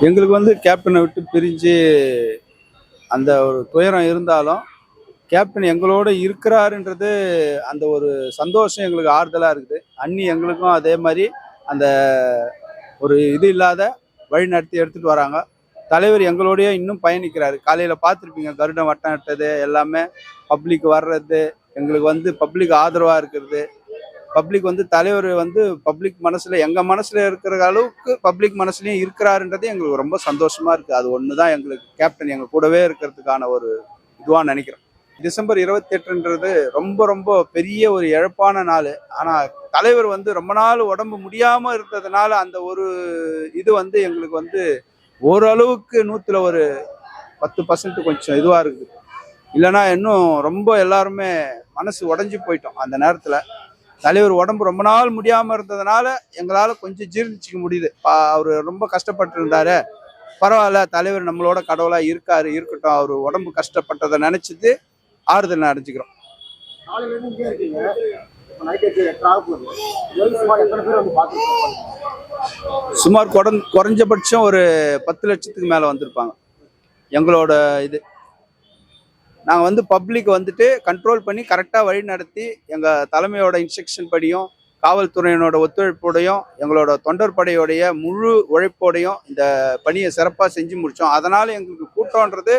எங்களுக்கு வந்து கேப்டனை விட்டு பிரிஞ்சு அந்த ஒரு துயரம் இருந்தாலும் கேப்டன் எங்களோட இருக்கிறாருன்றது அந்த ஒரு சந்தோஷம் எங்களுக்கு ஆறுதலாக இருக்குது. அண்ணி எங்களுக்கும் அதே மாதிரி அந்த ஒரு இது இல்லாத வழி நடத்தி எடுத்துகிட்டு வராங்க. தலைவர் எங்களோடய இன்னும் பயணிக்கிறாரு. காலையில் பார்த்துருப்பீங்க, கருடம் வட்டம் இட்டது எல்லாமே, பப்ளிக் வர்றது, எங்களுக்கு வந்து பப்ளிக் ஆதரவாக இருக்கிறது. பப்ளிக் வந்து தலைவர் வந்து பப்ளிக் மனசுல எங்க மனசுல இருக்கிற அளவுக்கு பப்ளிக் மனசுலயும் இருக்கிறாருன்றது எங்களுக்கு ரொம்ப சந்தோஷமா இருக்கு. அது ஒண்ணுதான் எங்களுக்கு கேப்டன் எங்க கூடவே இருக்கிறதுக்கான ஒரு இதுவா நினைக்கிறேன். டிசம்பர் 28ன்றது ரொம்ப ரொம்ப பெரிய ஒரு இழப்பான நாள். ஆனா தலைவர் வந்து ரொம்ப நாள் உடம்பு முடியாம இருந்ததுனால அந்த ஒரு இது வந்து எங்களுக்கு வந்து ஓரளவுக்கு 100ல ஒரு 10% கொஞ்சம் இதுவா இருக்கு. இல்லைன்னா இன்னும் ரொம்ப எல்லாருமே மனசு உடஞ்சி போயிட்டோம் அந்த நேரத்துல. தலைவர் உடம்பு ரொம்ப நாள் முடியாம இருந்ததுனால எங்களால கொஞ்சம் ஜீர்ணிச்சிக்க முடியுது. அவரு ரொம்ப கஷ்டப்பட்டு இருந்தாரு, பரவாயில்ல தலைவர் நம்மளோட கடவுளா இருக்காரு, இருக்கட்டும், அவரு உடம்பு கஷ்டப்பட்டதை நினைச்சிட்டு ஆறுதல் அடைஞ்சுக்கிறோம். சுமார் குறைஞ்சபட்சம் ஒரு 10 லட்சத்துக்கு மேல வந்திருப்பாங்க. எங்களோட இது நாங்கள் வந்து பப்ளிக் வந்துட்டு கண்ட்ரோல் பண்ணி கரெக்டாக வழி நடத்தி எங்கள் தலைமையோட இன்ஸ்ட்ரக்ஷன் படியும் காவல்துறையினோட ஒத்துழைப்போடையும் எங்களோட தொண்டர் படையோடைய முழு உழைப்போடையும் இந்த பணியை சிறப்பாக செஞ்சு முடித்தோம். அதனால் எங்களுக்கு கூட்டம்ன்றது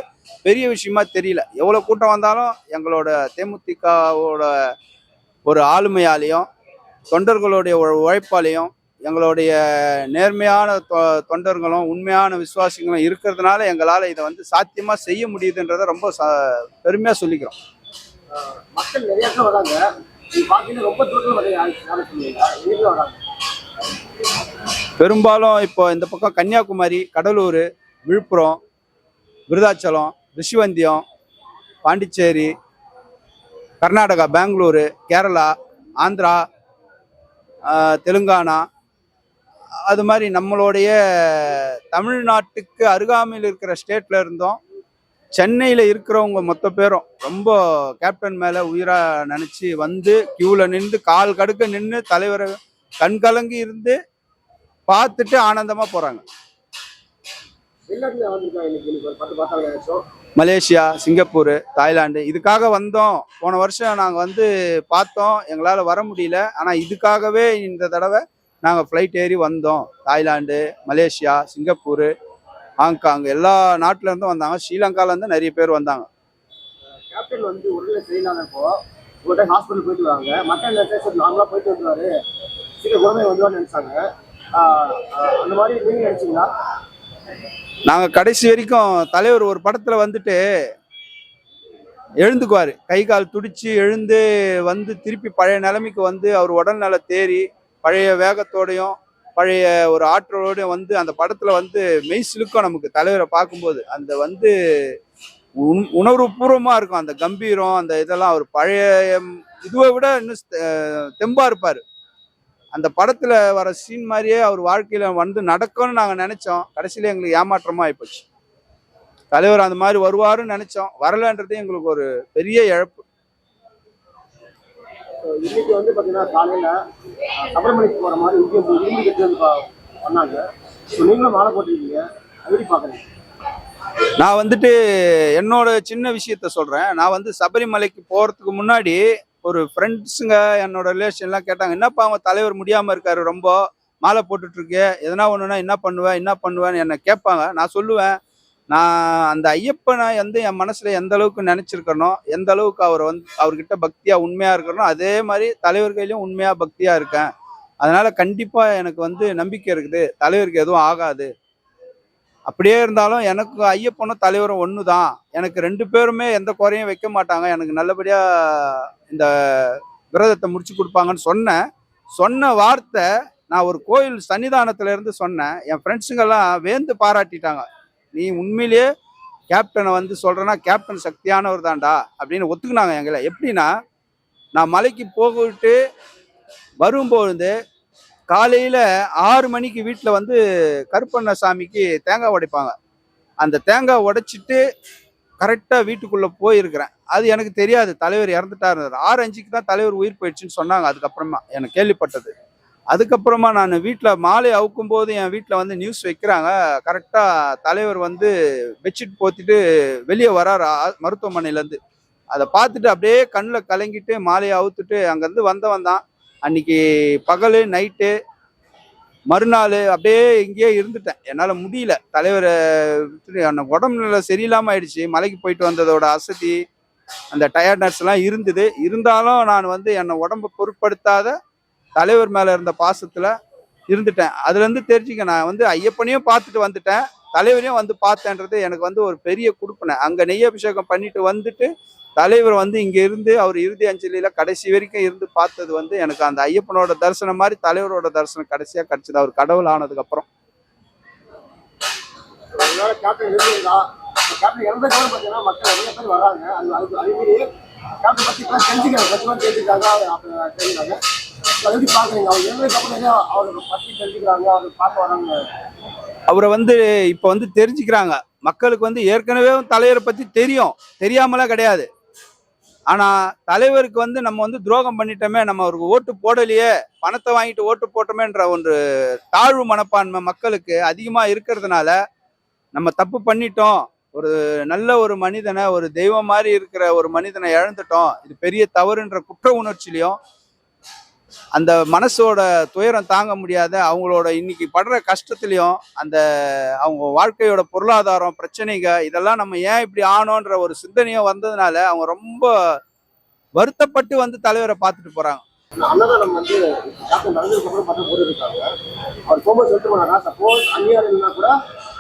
பெரிய விஷயமா தெரியல. எவ்வளோ கூட்டம் வந்தாலும் எங்களோட தேமுதிகவோட ஒரு ஆளுமையாலையும் தொண்டர்களுடைய உழைப்பாலையும் எங்களுடைய நேர்மையான தொண்டர்களும் உண்மையான விசுவாசிகளும் இருக்கிறதுனால எங்களால் இதை வந்து சாத்தியமாக செய்ய முடியுதுன்றதை ரொம்ப பெருமையாக சொல்லிக்கிறோம். மக்கள் நிறைய வராங்க. பெரும்பாலும் இப்போ இந்த பக்கம் கன்னியாகுமரி, கடலூர், விழுப்புரம், விருதாச்சலம், ரிஷிவந்தியம், பாண்டிச்சேரி, கர்நாடகா, பெங்களூரு, கேரளா, ஆந்திரா, தெலுங்கானா, அது மாதிரி நம்மளுடைய தமிழ்நாட்டுக்கு அருகாமையில் இருக்கிற ஸ்டேட்ல இருந்தோம். சென்னையில் இருக்கிறவங்க மொத்த பேரும் ரொம்ப கேப்டன் மேலே உயிராக நினச்சி வந்து கியூவில் நின்று கால் கடுக்க நின்று தலைவரை கண்கலங்கி இருந்து பார்த்துட்டு ஆனந்தமாக போகிறாங்க. மலேசியா, சிங்கப்பூர், தாய்லாந்து இதுக்காக வந்தோம். போன வருஷம் நாங்கள் வந்து பார்த்தோம், எங்களால் வர முடியல. ஆனால் இதுக்காகவே இந்த தடவை நாங்கள் ஃப்ளைட் ஏறி வந்தோம். தாய்லாந்து, மலேசியா, சிங்கப்பூர், ஹாங்காங் எல்லா நாட்டில இருந்தும் வந்தாங்க. ஸ்ரீலங்கால இருந்து நிறைய பேர் வந்தாங்க. கேப்டன் வந்து உடல்நிலை சரியில்லாதப்போ ஒரு டைம் ஹாஸ்பிட்டல் போயிட்டு வாங்க, மற்ற நார்மலாக போயிட்டு வந்துருவாரு, சீக்கிரம் குழந்தை வந்துருவான்னு நினைச்சாங்க. அந்த மாதிரி நீங்க நினைச்சீங்களா? நாங்கள் கடைசி வரைக்கும் தலைவர் ஒரு படத்தில் வந்துட்டு எழுந்துக்குவார், கை கால் துடிச்சு எழுந்து வந்து திருப்பி பழைய நிலைமைக்கு வந்து அவர் உடல்நல தேறி பழைய வேகத்தோடையும் பழைய ஒரு ஆற்றலோடையும் வந்து அந்த படத்தில் வந்து மெய் சிலுக்கும். நமக்கு தலைவரை பார்க்கும்போது அந்த வந்து உணர்வுபூர்வமாக இருக்கும். அந்த கம்பீரம், அந்த இதெல்லாம் அவர் பழைய இதுவை விட இன்னும் தெம்பாக இருப்பார். அந்த படத்தில் வர சீன் மாதிரியே அவர் வாழ்க்கையில் வந்து நடக்கும்னு நாங்கள் நினச்சோம். கடைசியில் எங்களுக்கு ஏமாற்றமாக ஆகிப்போச்சு. தலைவர் அந்த மாதிரி வருவாருன்னு நினச்சோம், வரலன்றது எங்களுக்கு ஒரு பெரிய இழப்பு. இன்னைக்கு வந்து பார்த்தீங்கன்னா காலையில் சபரிமலைக்கு போகிற மாதிரி பண்ணாங்க. நீங்களும் மாலை போட்டிருக்கீங்க, எப்படி பார்க்குறீங்க? நான் வந்துட்டு என்னோட சின்ன விஷயத்த சொல்கிறேன். நான் வந்து சபரிமலைக்கு போகிறதுக்கு முன்னாடி ஒரு ஃப்ரெண்ட்ஸுங்க என்னோட ரிலேஷன்லாம் கேட்டாங்க, என்னப்பா அவங்க தலைவர் முடியாமல் இருக்காரு, ரொம்ப மாலை போட்டுட்ருக்கு, எதனா ஒன்றுனா என்ன பண்ணுவேன்னு என்னை கேட்பாங்க. நான் சொல்லுவேன், நான் அந்த ஐயப்பனை வந்து என் மனசில் எந்த அளவுக்கு நினச்சிருக்கனோ, எந்த அளவுக்கு அவர்கிட்ட பக்தியாக உண்மையாக இருக்கணும், அதே மாதிரி தலைவர் கையிலையும் உண்மையாக பக்தியாக இருக்கேன். அதனால் கண்டிப்பாக எனக்கு வந்து நம்பிக்கை இருக்குது, தலைவருக்கு எதுவும் ஆகாது. அப்படியே இருந்தாலும் எனக்கு ஐயப்பனும் தலைவரும் ஒன்று தான். எனக்கு 2 பேருமே எந்த குறையும் வைக்க மாட்டாங்க. எனக்கு நல்லபடியாக இந்த விரதத்தை முடிச்சு கொடுப்பாங்கன்னு சொன்ன வார்த்தை நான் ஒரு கோயில் சன்னிதானத்துல இருந்து சொன்னேன். என் ஃப்ரெண்ட்ஸுங்கெல்லாம் வேந்து பாராட்டிட்டாங்க. நீ உண்மையிலேயே கேப்டனை வந்து சொல்கிறேன்னா கேப்டன் சக்தியானவர் தான்டா அப்படின்னு ஒத்துக்குனாங்க எங்களை. எப்படின்னா, நான் மலைக்கு போகிட்டு வரும்பொழுது காலையில் 6 மணிக்கு வீட்டில் வந்து கருப்பண்ண சாமிக்கு தேங்காய் உடைப்பாங்க. அந்த தேங்காய் உடைச்சிட்டு கரெக்டாக வீட்டுக்குள்ளே போயிருக்கிறேன். அது எனக்கு தெரியாது தலைவர் இறந்துட்டாரு. 6:05க்கு தான் தலைவர் உயிர் போயிடுச்சுன்னு சொன்னாங்க. அதுக்கப்புறமா எனக்கு கேள்விப்பட்டது. அதுக்கப்புறமா நான் வீட்டில் மாலை அவுக்கும் போது என் வீட்டில் வந்து நியூஸ் வைக்கிறாங்க. கரெக்டாக தலைவர் வந்து பெட்ஷீட் போத்திட்டு வெளியே வராரு மருத்துவமனையிலேருந்து. அதை பார்த்துட்டு அப்படியே கண்ணில் கலங்கிட்டு மாலையை அவுத்துட்டு அங்கேருந்து வந்தவன் தான். அன்னைக்கு பகல் நைட்டு மறுநாள் அப்படியே இங்கேயே இருந்துட்டேன். என்னால் முடியல. தலைவரை எனக்கு உடம்புல சரியில்லாமல் ஆயிடுச்சு. மலைக்கு போயிட்டு வந்ததோட அசதி, அந்த டயர்ட்னஸ் எல்லாம் இருந்தது. இருந்தாலும் நான் வந்து என்னை உடம்பை பொருட்படுத்தாத தலைவர் மேலே இருந்த பாசத்தில் இருந்துட்டேன். அதுலேருந்து தெரிஞ்சுக்க, நான் வந்து ஐயப்பனையும் பார்த்துட்டு வந்துட்டேன், தலைவரையும் வந்து பார்த்தேன்றது எனக்கு வந்து ஒரு பெரிய கொடுப்பனை. அங்கே நெய் அபிஷேகம் பண்ணிட்டு வந்துட்டு தலைவர் வந்து இங்கே இருந்து அவர் இறுதி அஞ்சலியில் கடைசி வரைக்கும் இருந்து பார்த்தது வந்து எனக்கு அந்த ஐயப்பனோட தரிசனம் மாதிரி தலைவரோட தரிசனம் கடைசியாக கிடைச்சது, அவர் கடவுள் ஆனதுக்கப்புறம். கேப்டன் இருந்தீங்களா? கேப்டன் இறந்த காலம் பார்த்தீங்கன்னா மக்கள் நிறைய பேர் வராங்க. அதுக்கு அதேமாரி கேப்டன் பற்றி இப்போ தெரிஞ்சுக்கிறாங்க, கொஞ்சமாக தெரிஞ்சுக்கிறாங்க, தெரிஞ்சுக்கிறாங்க. அதை எப்படி பார்க்குறீங்க? அவர் இறந்ததுக்கு அப்புறம் அவரை பற்றி தெரிஞ்சுக்கிறாங்க, அவர் பார்க்க வராங்க. அவரை வந்து இப்போ வந்து தெரிஞ்சுக்கிறாங்க. மக்களுக்கு வந்து ஏற்கனவே தலைவரை பற்றி தெரியும், தெரியாமலாம் கிடையாது. ஆனால் தலைவருக்கு வந்து நம்ம வந்து துரோகம் பண்ணிட்டோமே, நம்ம அவருக்கு ஓட்டு போடலையே, பணத்தை வாங்கிட்டு ஓட்டு போட்டோமேன்ற ஒரு தாழ்வு மனப்பான்மை மக்களுக்கு அதிகமாக இருக்கிறதுனால, நம்ம தப்பு பண்ணிட்டோம், ஒரு நல்ல ஒரு மனிதனை, ஒரு தெய்வம் மாதிரி இருக்கிற ஒரு மனிதனை இழந்துட்டோம், இது பெரிய தவறுன்ற குற்ற உணர்ச்சியிலையும் அந்த மனசோட துயரம் தாங்க முடியாத அவங்களோட இன்னைக்கு படுற கஷ்டத்துலையும் அந்த அவங்க வாழ்க்கையோட பொருளாதாரம் பிரச்சனைங்க இதெல்லாம் நம்ம ஏன் இப்படி ஆனோன்ற ஒரு சிந்தனையும் வந்ததுனால அவங்க ரொம்ப வருத்தப்பட்டு வந்து தலைவரை பார்த்துட்டு போறாங்க. அன்னதானம் வந்து கேப்டன் நடந்ததுக்கு அப்புறம் பார்த்து போட்டுருக்காங்க. அவர் போகும்போது சொல்லிட்டு போனாரா, சப்போஸ் அந்நியார் இல்லைன்னா கூட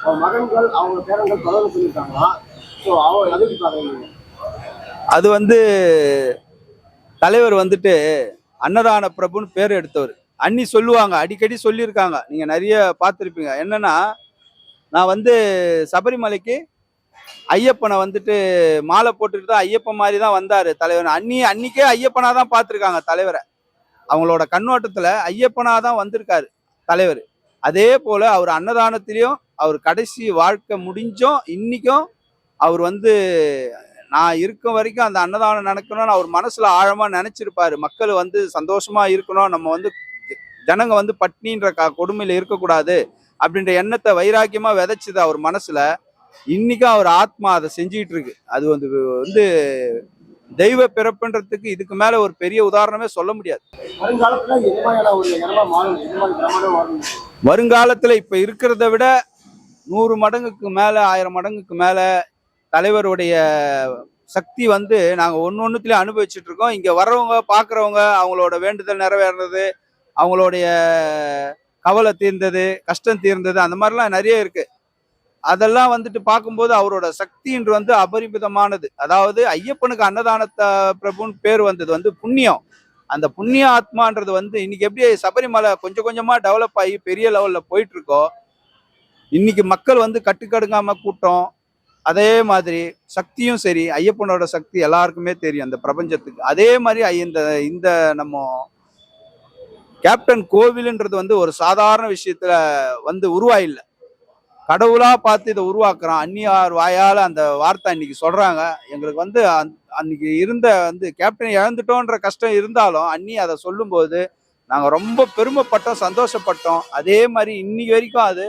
அவங்க மகன்கள் அவங்க பேரங்கள் தொடர்ந்து சொல்லியிருக்காங்களா? ஸோ அவங்க அதை எப்படி பார்க்குறீங்க? அது வந்து தலைவர் வந்துட்டு அன்னதான பிரபுன்னு பேர் எடுத்தவர். அண்ணி சொல்லுவாங்க, அடிக்கடி சொல்லியிருக்காங்க, நீங்க நிறைய பார்த்துருப்பீங்க. என்னன்னா, நான் வந்து சபரிமலைக்கு ஐயப்பனை வந்துட்டு மாலை போட்டுட்டு தான் ஐயப்பன் மாதிரி தான் வந்தாரு தலைவர். அன்னிக்கே ஐயப்பனா தான் பார்த்துருக்காங்க தலைவரை. அவங்களோட கண்ணோட்டத்துல ஐயப்பனா தான் வந்திருக்காரு தலைவர். அதே போல அவர் அன்னதானத்திலையும் அவர் கடைசி வாழ்க்கை முடிஞ்சும் இன்னைக்கும் அவர் வந்து நான் இருக்க வரைக்கும் அந்த அன்னதானம் நடக்கணும்னு அவர் மனசுல ஆழமா நினைச்சிருப்பாரு. மக்கள் வந்து சந்தோஷமா இருக்கணும், நம்ம வந்து ஜனங்க வந்து பட்னின்ற கொடுமையில இருக்கக்கூடாது அப்படின்ற எண்ணத்தை வைராக்கியமா விதைச்சது அவர் மனசுல. இன்னைக்கும் அவர் ஆத்மா அதை செஞ்சுட்டு இருக்கு. அது வந்து தெய்வ பிறப்புன்றதுக்கு இதுக்கு மேல ஒரு பெரிய உதாரணமே சொல்ல முடியாது. வருங்காலத்துல இப்ப இருக்கிறத விட 100 மடங்குக்கு மேல 1000 மடங்குக்கு மேல தலைவருடைய சக்தி வந்து நாங்க ஒன்னொன்னுலயும் அனுபவிச்சுட்டு இருக்கோம். இங்க வர்றவங்க பாக்குறவங்க அவங்களோட வேண்டுதல் நிறைவேறது, அவங்களுடைய கவலை தீர்ந்தது, கஷ்டம் தீர்ந்தது, அந்த மாதிரிலாம் நிறைய இருக்கு. அதெல்லாம் வந்துட்டு பார்க்கும்போது அவரோட சக்தின்று வந்து அபரிமிதமானது. அதாவது ஐயப்பனுக்கு அன்னதானத்தை பிரபுன்னு பேர் வந்தது வந்து புண்ணியம். அந்த புண்ணிய ஆத்மான்றது வந்து இன்னைக்கு எப்படி சபரிமலை கொஞ்சம் கொஞ்சமா டெவலப் ஆகி பெரிய லெவல்ல போயிட்டு இருக்கோ, இன்னைக்கு மக்கள் வந்து கட்டுக்கடுங்காம கூட்டம், அதே மாதிரி சக்தியும் சரி, ஐயப்பனோட சக்தி எல்லாருக்குமே தெரியும் அந்த பிரபஞ்சத்துக்கு. அதே மாதிரி இந்த நம்ம கேப்டன் கோவில்ன்றது வந்து ஒரு சாதாரண விஷயத்துல வந்து உருவாயில்லை, கடவுளா பார்த்து இதை உருவாக்குறான். அந்நியார் வாயால அந்த வார்த்தை அன்னைக்கு சொல்றாங்க. எங்களுக்கு வந்து அன்னைக்கு இருந்த வந்து கேப்டன் இழந்துட்டோன்ற கஷ்டம் இருந்தாலும் அண்ணி அதை சொல்லும்போது நாங்கள் ரொம்ப பெருமைப்பட்டோம், சந்தோஷப்பட்டோம். அதே மாதிரி இன்னைக்கு வரைக்கும் அது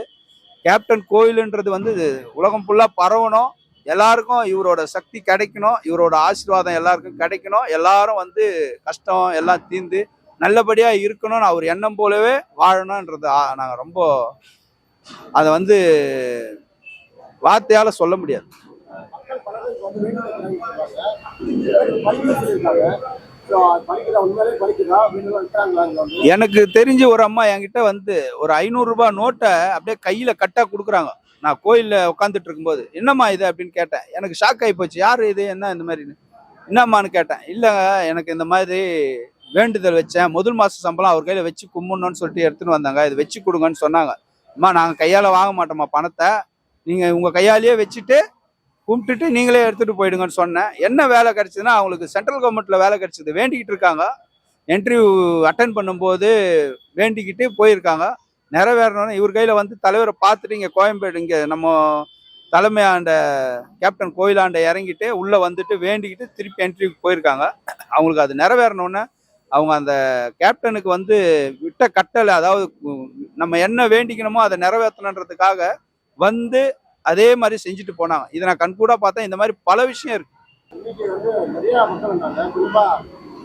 கேப்டன் கோயிலுன்றது வந்து உலகம் ஃபுல்லாக பரவணும், எல்லாருக்கும் இவரோட சக்தி கிடைக்கணும், இவரோட ஆசீர்வாதம் எல்லாருக்கும் கிடைக்கணும், எல்லாரும் வந்து கஷ்டம் எல்லாம் தீர்ந்து நல்லபடியாக இருக்கணும்னு அவர் எண்ணம் போலவே வாழணுன்றது நாங்கள் ரொம்ப அதை வந்து வார்த்தையால சொல்ல முடியாது. எனக்கு தெரிஞ்சு ஒரு அம்மா என்கிட்ட வந்து ஒரு 500 ரூபாய் நோட்டை அப்படியே கையில கட்டா கொடுக்குறாங்க. நான் கோயில்ல உட்காந்துட்டு இருக்கும்போது, என்னம்மா இது அப்படின்னு கேட்டேன். எனக்கு ஷாக் ஆகி போச்சு, யாரு இது, என்ன இந்த மாதிரி, என்னம்மான்னு கேட்டேன். இல்லைங்க, எனக்கு இந்த மாதிரி வேண்டுதல் வச்சேன், முதல் மாச சம்பளம் அவர் கையில வச்சு கும்பிடணும்னு சொல்லிட்டு எடுத்துன்னு வந்தாங்க, இது வச்சு கொடுங்கன்னு சொன்னாங்க. அம்மா, நாங்கள் கையால் வாங்க மாட்டோம்மா பணத்தை, நீங்கள் உங்கள் கையாலேயே வச்சுட்டு கும்பிட்டுட்டு நீங்களே எடுத்துகிட்டு போயிடுங்கன்னு சொன்னேன். என்ன வேலை கிடச்சிதுன்னா, அவங்களுக்கு சென்ட்ரல் கவர்மெண்ட்டில் வேலை கிடச்சிது, வேண்டிக்கிட்டு இருக்காங்க. இன்டர்வியூ அட்டன் பண்ணும்போது வேண்டிக்கிட்டு போயிருக்காங்க, நிறைவேறணும்னு இவர் கையில் வந்து தலைவரை பார்த்துட்டு இங்கே கோயம்பேடு இங்கே நம்ம தலைமையாண்ட கேப்டன் கோயிலாண்ட இறங்கிட்டு உள்ளே வந்துட்டு வேண்டிக்கிட்டு திருப்பி இன்டர்வியூக்கு போயிருக்காங்க. அவங்களுக்கு அது நிறைவேறணுன்னு அவங்க அந்த கேப்டனுக்கு வந்து விட்ட கட்டளை, அதாவது நம்ம என்ன வேண்டிக்கணுமோ அதை நிறைவேற்றணுன்றதுக்காக வந்து அதே மாதிரி செஞ்சுட்டு போனாங்க. இதை நான் கண்கூடா பார்த்தேன். இந்த மாதிரி பல விஷயம் இருக்கு. இன்னைக்கு வந்து நிறைய மக்கள் வந்தாங்க, குறிப்பா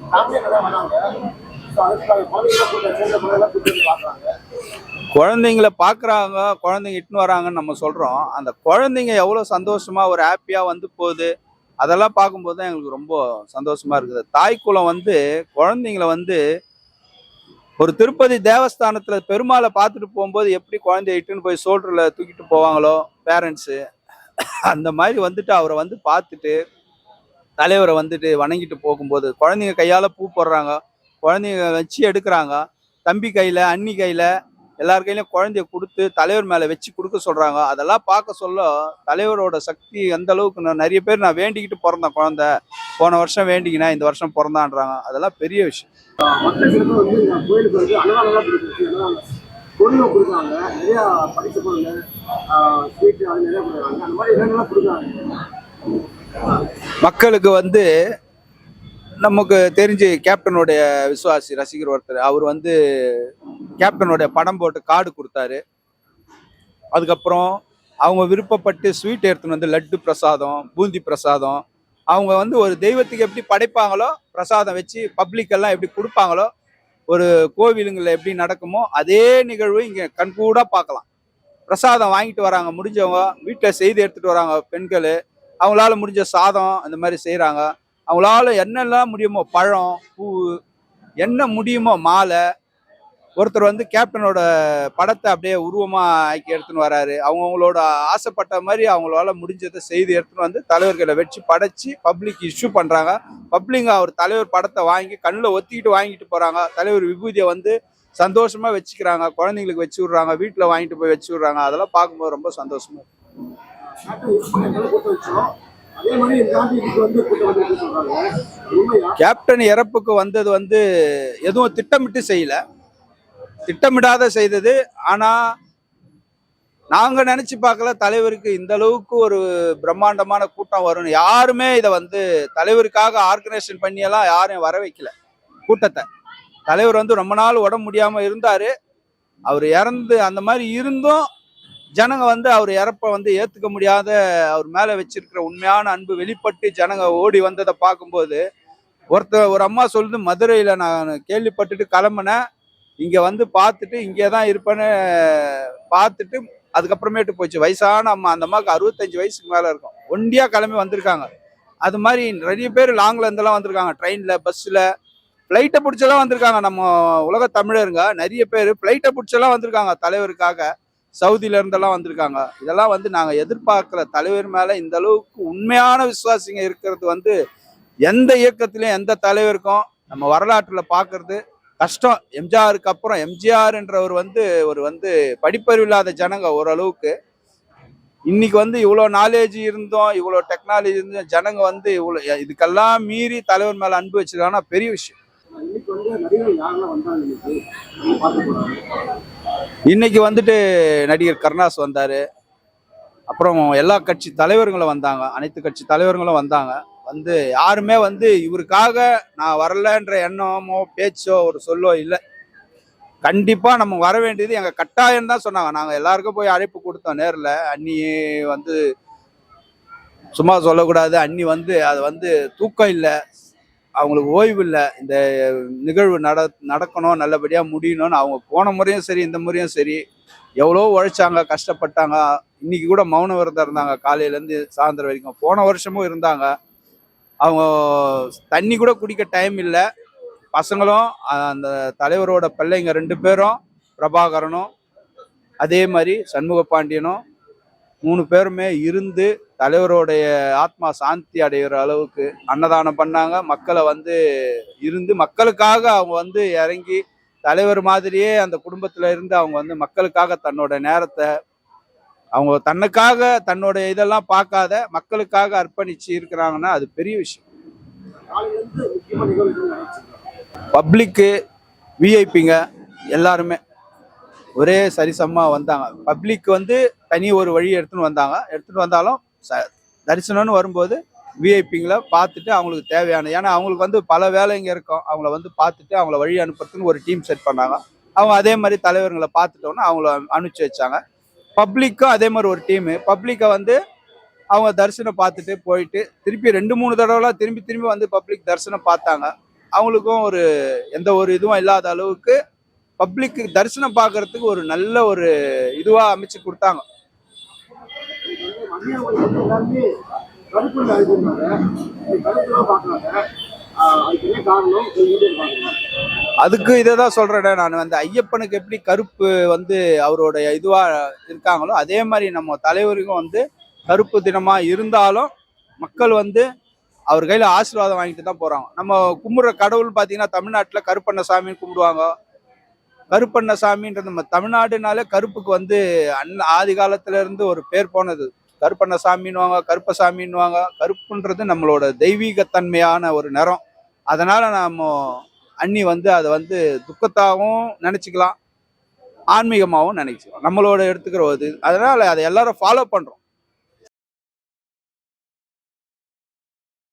ஃபேமிலியாக நிறைய வந்தாங்க. ஸோ அதுக்காக குழந்தைங்க கூட்டம் சேர்ந்த முறையெல்லாம் கூட்டு வந்து பார்க்குறாங்க. குழந்தைங்கள பார்க்குறாங்க, குழந்தைங்க இட்டுன்னு வராங்கன்னு நம்ம சொல்கிறோம். அந்த குழந்தைங்க எவ்வளோ சந்தோஷமா ஒரு ஹாப்பியாக வந்து போகுது, அதெல்லாம் பார்க்கும்போது தான் எங்களுக்கு ரொம்ப சந்தோஷமா இருக்குது. தாய்க்குலம் வந்து குழந்தைங்கள வந்து ஒரு திருப்பதி தேவஸ்தானத்துல பெருமாளை பார்த்துட்டு போகும்போது எப்படி குழந்தைய இட்டுன்னு போய் ஷோல்டர்ல தூக்கிட்டு போவாங்களோ பேரண்ட்ஸு, அந்த மாதிரி வந்துட்டு அவரை வந்து பார்த்துட்டு தலைவரை வந்துட்டு வணங்கிட்டு போகும்போது குழந்தைங்க கையால பூ போடுறாங்க, குழந்தைங்க வச்சு எடுக்கிறாங்க, தம்பி கையில அண்ணி கையில எல்லார் கையிலயும் குழந்தைய கொடுத்து தலைவர் மேல வச்சு கொடுக்க சொல்றாங்க. அதெல்லாம் பார்க்க சொல்ல தலைவரோட சக்தி எந்த அளவுக்கு, நிறைய பேர் நான் வேண்டிக்கிட்டு பிறந்தேன் குழந்தை, போன வருஷம் வேண்டிக்கினா இந்த வருஷம் பிறந்தான்றாங்க. அதெல்லாம் பெரிய விஷயம். மக்கள் சில பேர் வந்து இந்த கோயிலுக்கு வந்து அன்னதானம்லாம் கொடுக்குறது, பொருளும் கொடுக்குறாங்க, நிறைய பரிசு பொருள், ஸ்வீட்டு அது நிறைய கொடுக்குறாங்க. அந்த மாதிரி என்னென்னலாம் கொடுக்குறாங்க மக்களுக்கு வந்து நமக்கு தெரிஞ்சு கேப்டனுடைய விசுவாசி ரசிகர் ஒருத்தர், அவர் வந்து கேப்டனுடைய படம் போட்டு கார்டு கொடுத்தாரு. அதுக்கப்புறம் அவங்க விருப்பப்பட்டு ஸ்வீட் எடுத்துன்னு வந்து லட்டு பிரசாதம், பூந்தி பிரசாதம், அவங்க வந்து ஒரு தெய்வத்துக்கு எப்படி படைப்பாங்களோ பிரசாதம் வச்சு பப்ளிக் எல்லாம் எப்படி கொடுப்பாங்களோ, ஒரு கோவிலுங்களில் எப்படி நடக்குமோ அதே நிகழ்வு இங்கே கண்கூடா பார்க்கலாம். பிரசாதம் வாங்கிட்டு வராங்க, முடிஞ்சவங்க வீட்டில் செய்து எடுத்துட்டு வராங்க பெண்கள், அவங்களால முடிஞ்ச சாதம் அந்த மாதிரி செய்கிறாங்க. அவங்களால என்னெல்லாம் முடியுமோ பழம், பூ, என்ன முடியுமோ மாலை. ஒருத்தர் வந்து கேப்டனோட படத்தை அப்படியே உருவமா ஆக்கி எடுத்துன்னு வராரு. அவங்களோட ஆசைப்பட்ட மாதிரி அவங்களால முடிஞ்சதை செய்து எடுத்துன்னு வந்து தலைவர்களை வச்சு படைச்சு பப்ளிக் இஷ்யூ பண்றாங்க. பப்ளிக் அவர் தலைவர் படத்தை வாங்கி கண்ணில் ஒத்திக்கிட்டு வாங்கிட்டு போறாங்க. தலைவர் விபூதியை வந்து சந்தோஷமா வச்சுக்கிறாங்க, குழந்தைங்களுக்கு வச்சு விடுறாங்க, வீட்டில் வாங்கிட்டு போய் வச்சு விடுறாங்க. அதெல்லாம் பார்க்கும்போது ரொம்ப சந்தோஷமா இருக்கு. அதே மாதிரி இந்த ஆண்டு இதுக்கு வந்து கூட்டம் வந்து சொல்றாங்க, உண்மையா? கேப்டன் இறப்புக்கு வந்தது வந்து எதுவும் திட்டமிட்டு செய்யல, திட்டமிடாத செய்தது. ஆனா நாங்க நினைச்சு பார்க்கல தலைவருக்கு இந்த அளவுக்கு ஒரு பிரம்மாண்டமான கூட்டம் வரும்னு. யாருமே இதை வந்து தலைவருக்காக ஆர்கனைசேஷன் பண்ணியெல்லாம் யாரும் வர வைக்கல கூட்டத்தை. தலைவர் வந்து ரொம்ப நாள் உடம்பு முடியாம இருந்தாரு, அவர் இறந்து அந்த மாதிரி இருந்தும் ஜனங்க வந்து அவர் இறப்ப வந்து ஏத்துக்க முடியாத, அவர் மேல வச்சிருக்கிற உண்மையான அன்பு வெளிப்பட்டு ஜனங்க ஓடி வந்ததை பார்க்கும்போது, ஒரு அம்மா சொல்லுது, மதுரையில நான் கேள்விப்பட்டுட்டு கிளம்புனேன், இங்க வந்து பார்த்துட்டு இங்கே தான் இருப்பேன்னு பார்த்துட்டு அதுக்கப்புறமேட்டு போச்சு. வயசான அம்மா, அந்த அம்மாவுக்கு 65 வயசுக்கு மேல இருக்கும், ஒண்டியா கிளம்பி வந்திருக்காங்க. அது மாதிரி நிறைய பேர் லாங்ல இருந்தெல்லாம் வந்திருக்காங்க, ட்ரெயின்ல, பஸ்ல, ஃப்ளைட்டை பிடிச்செல்லாம் வந்திருக்காங்க. நம்ம உலக தமிழருங்க நிறைய பேர் ஃப்ளைட்டை பிடிச்செல்லாம் வந்திருக்காங்க தலைவருக்காக. சவுதியில இருந்தெல்லாம் வந்திருக்காங்க. இதெல்லாம் வந்து நாங்க எதிர்பார்க்கல. தலைவர் மேல இந்த அளவுக்கு உண்மையான விசுவாசிங்க இருக்கிறது வந்து எந்த இயக்கத்திலையும் எந்த தலைவருக்கும் நம்ம வரலாற்றுல பாக்குறது கஷ்டம். எம்ஜிஆருக்கு அப்புறம் எம்ஜிஆர் என்றவர் வந்து படிப்பறிவு இல்லாத ஜனங்க ஓரளவுக்கு. இன்னைக்கு வந்து இவ்வளோ நாலேஜ் இருந்தோம், இவ்வளோ டெக்னாலஜி இருந்தோம், ஜனங்க வந்து இவ்வளோ இதுக்கெல்லாம் மீறி தலைவர் மேல அன்பு வச்சிருக்காங்கன்னா பெரிய விஷயம். இன்னைக்கு வந்து நடிகர்கள் யாரெல்லாம் வந்தாங்க இன்னைக்கு பார்க்க போறாங்க? இன்னைக்கு வந்துட்டு நடிகர் கருணாஸ் வந்தாரு, அப்புறம் எல்லா கட்சி தலைவர்களும் வந்தாங்க, அனைத்து கட்சி தலைவர்களும் வந்தாங்க. வந்து யாருமே வந்து இவருக்காக நான் வரலன்ற எண்ணமோ பேச்சோ ஒரு சொல்லோ இல்லை. கண்டிப்பா நம்ம வர வேண்டியது எங்க கட்டாயம் தான் சொன்னாங்க. நாங்க எல்லாருக்கும் போய் அழைப்பு கொடுத்தோம் நேரில். அண்ணி வந்து சும்மா சொல்லக்கூடாது, அண்ணி வந்து அது வந்து தூக்கம் இல்லை, அவங்களுக்கு ஓய்வு இல்லை, இந்த நிகழ்வு நடக்கணும், நல்லபடியாக முடியணும்னு அவங்க போன முறையும் சரி இந்த முறையும் சரி எவ்வளோ உழைச்சாங்க, கஷ்டப்பட்டாங்க. இன்னைக்கு கூட மௌன விரதம் இருந்தாங்க, காலையிலேருந்து சாயந்தரம் வரைக்கும். போன வருஷமும் இருந்தாங்க. அவங்க தண்ணி கூட குடிக்க டைம் இல்லை. பசங்களும் அந்த தலைவரோட பிள்ளைங்க 2 பேரும், பிரபாகரனும் அதே மாதிரி சண்முக பாண்டியனும் 3 பேருமே இருந்து தலைவருடைய ஆத்மா சாந்தி அடைகிற அளவுக்கு அன்னதானம் பண்ணாங்க. மக்களை வந்து இருந்து மக்களுக்காக அவங்க வந்து இறங்கி தலைவர் மாதிரியே அந்த குடும்பத்துல இருந்து அவங்க வந்து மக்களுக்காக தன்னோட நேரத்தை, அவங்க தன்னுக்காக தன்னோட இதெல்லாம் பார்க்காத மக்களுக்காக அர்ப்பணிச்சு இருக்கிறாங்கன்னா அது பெரிய விஷயம். பப்ளிக்கு, விஐபிங்க எல்லாருமே ஒரே சரிசமா வந்தாங்க. பப்ளிக் வந்து தனி ஒரு வழி எடுத்துன்னு வந்தாங்க. எடுத்துட்டு வந்தாலும் தரிசனம்னு வரும்போது விஐபிங்களை பார்த்துட்டு அவங்களுக்கு தேவையான, ஏன்னா அவங்களுக்கு வந்து பல வேலைங்க இருக்கும், அவங்கள வந்து பார்த்துட்டு அவங்கள வழி அனுப்புறதுன்னு ஒரு டீம் செட் பண்ணாங்க. அவங்க அதே மாதிரி தலைவர்களை பார்த்துட்டோன்னா அவங்கள அனுப்பிச்சு வச்சாங்க. பப்ளிக்கும் அதே மாதிரி ஒரு டீமு, பப்ளிக்கை வந்து அவங்க தரிசனம் பார்த்துட்டு போயிட்டு திருப்பி 2 3 தடவைலாம் திரும்பி திரும்பி வந்து பப்ளிக் தரிசனம் பார்த்தாங்க. அவங்களுக்கும் ஒரு எந்த ஒரு இதுவும் இல்லாத அளவுக்கு பப்ளிக்கு தரிசனம் பார்க்கறதுக்கு ஒரு நல்ல ஒரு இதுவா அமைச்சு கொடுத்தாங்க. மதியம் வந்து எல்லாருமே கருப்புல அழிச்சிருந்தாங்க, கருப்புலாம் பார்க்குறாங்க. அதுக்கு என்ன காரணம் பாக்குறாங்க? அதுக்கு இதை தான் சொல்றேன் நான் வந்து, ஐயப்பனுக்கு எப்படி கருப்பு வந்து அவருடைய இதுவா இருக்காங்களோ அதே மாதிரி நம்ம தலைவருக்கும் வந்து கருப்பு தினமா இருந்தாலும் மக்கள் வந்து அவர் கையில ஆசீர்வாதம் வாங்கிட்டு தான் போறாங்க. நம்ம கும்பிடுற கடவுள் பாத்தீங்கன்னா தமிழ்நாட்டுல கருப்பண்ணசாமின்னு கும்பிடுவாங்க. கருப்பண்ணசாமின்றது நம்ம தமிழ்நாடுனாலே கருப்புக்கு வந்து ஆதி காலத்துல இருந்து ஒரு பேர் போனது. கருப்பண்ணசாமின்னுவாங்க, கருப்பசாமின்னுவாங்க. கருப்புன்றது நம்மளோட தெய்வீகத்தன்மையான ஒரு நிறம். அதனால நம்ம அண்ணி வந்து அதை வந்து துக்கத்தாகவும் நினைச்சுக்கலாம், ஆன்மீகமாகவும் நினைச்சுக்கலாம், நம்மளோட எடுத்துக்கிற ஒரு இது. அதனால அதை எல்லாரும் ஃபாலோ பண்றோம்.